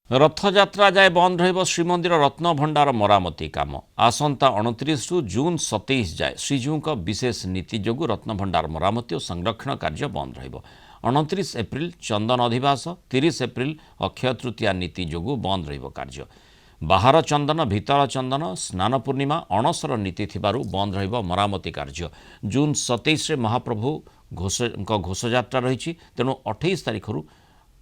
रथयात्रा जाए बंद रहिबो श्रीमंदिर रत्नभंडार मरामती काम आसंता 29 रु जून 27 जाए श्रीजीउଙ୍କ विशेष नीति जोगु रत्नभंडार मरामती और संरक्षण कार्य बंद रहिबो 29 एप्रिल चंदन अधिवास 30 एप्रिल अक्षय तृतीया नीति जोगु बंद रहिबो कार्य बाहर चंदन भीतर चंदन स्नान पूर्णिमा अणसर नीति थिबारु बंद रहिबो मरामती कार्य जून 27 रे महाप्रभु घोषयात्रा रही तेणु 28 तारिख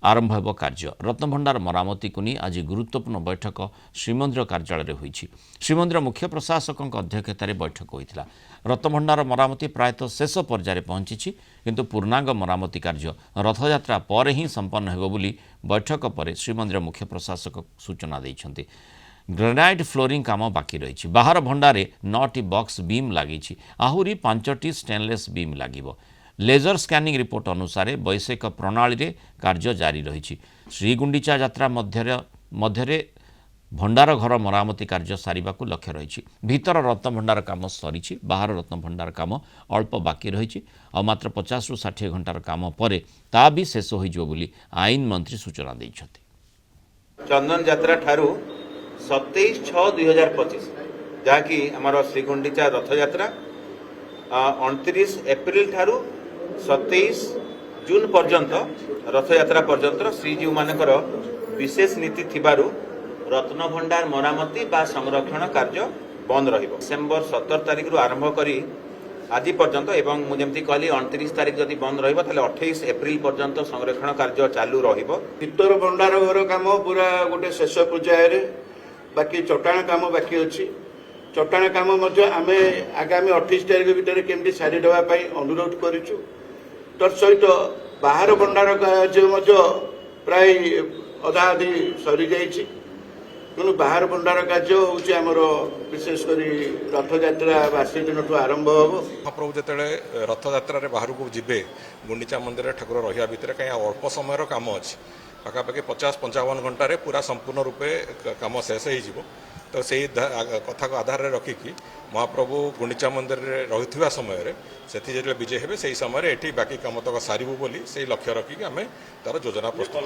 आरंभ होब कार्य रत्नभंडार मरामती को नहीं आज गुरुत्वपूर्ण बैठक श्रीमंदिर कार्यालय होईछि श्रीमंदिर मुख्य प्रशासक अध्यक्षतार बैठक होता रत्नभंडार मरामती प्रायतः शेष पर्यायर पहुंची किंतु पूर्णांग मरामती कार्य रथयात्रा पर ही संपन्न होब बोली बैठक पर श्रीमंदिर मुख्य प्रशासक सूचना देइछन्ति। ग्रेनाइट फ्लोरिंग काम बाकी रही बाहर भंडारे 9टी बॉक्स बीम लगी आहुरी 5टी स्टेनलेस बीम लागिबो लेजर स्कैनिंग रिपोर्ट अनुसार वैषयिक प्रणाली रे कार्य जारी रही श्रीगुंडीचा यात्रा मध्य भंडार घर मरामती कार्य सारिबा को लक्ष्य रही भीतर रत्नभंडार काम सरी बाहर रत्नभंडार काम अल्प बाकी रही और मात्र 50 रु 60 घंटार काम पर ता भी शेष हो आईन मंत्री सूचना देइछथि। चंदन यात्रा ठारू 27/6/2025 जहाँकि आमर श्रीगुंडीचा रथ यात्रा 29 एप्रिल ठारू 27 जून पर्यंत रथयात्रा पर्यंत श्रीजीव मानकर विशेष नीति थिबारु रत्नभंडार मरामती बा संरक्षण कार्य बंद रहिबो डिसेंबर 17 तारिख रु आरंभ करी आज पर्यंत एवं मुझे कहली 29 तारिख जदि बंद रहिबो ताले 28 एप्रिल पर्यंत संरक्षण कार्य चालू रहिबो। भीतर भंडार घर काम पूरा गोटे शेष पर्यायर बाकी चट्टाण काम बाकी अच्छी चट्टाण काम आमे आगामी 28 तारिख भितर केमती सारी देवा अनुरोध करूँ तत्सहित बाहर भंडार कार्य प्राय अधा अधि सरी जाइए तेणु बाहर भंडार कार्य हूँ आमर विशेषकर रथयात्रा बासी दिन आरंभ हम महाप्रभु जिते रथयात्रा बाहर को जीवे गुंडीचा मंदिर ठाकुर रहा भितर कहीं अल्प समय काम अच्छी पाखापाखि 50-55 घंटे पूरा संपूर्ण रूपे काम शेष हो तो से कथा को आधार रखिकी महाप्रभु गुंडीचा मंदिर रही समय से विजय हे से समय बाकी कम तक सारू बोली से लक्ष्य रखिकी आम तार योजना प्रस्तुत।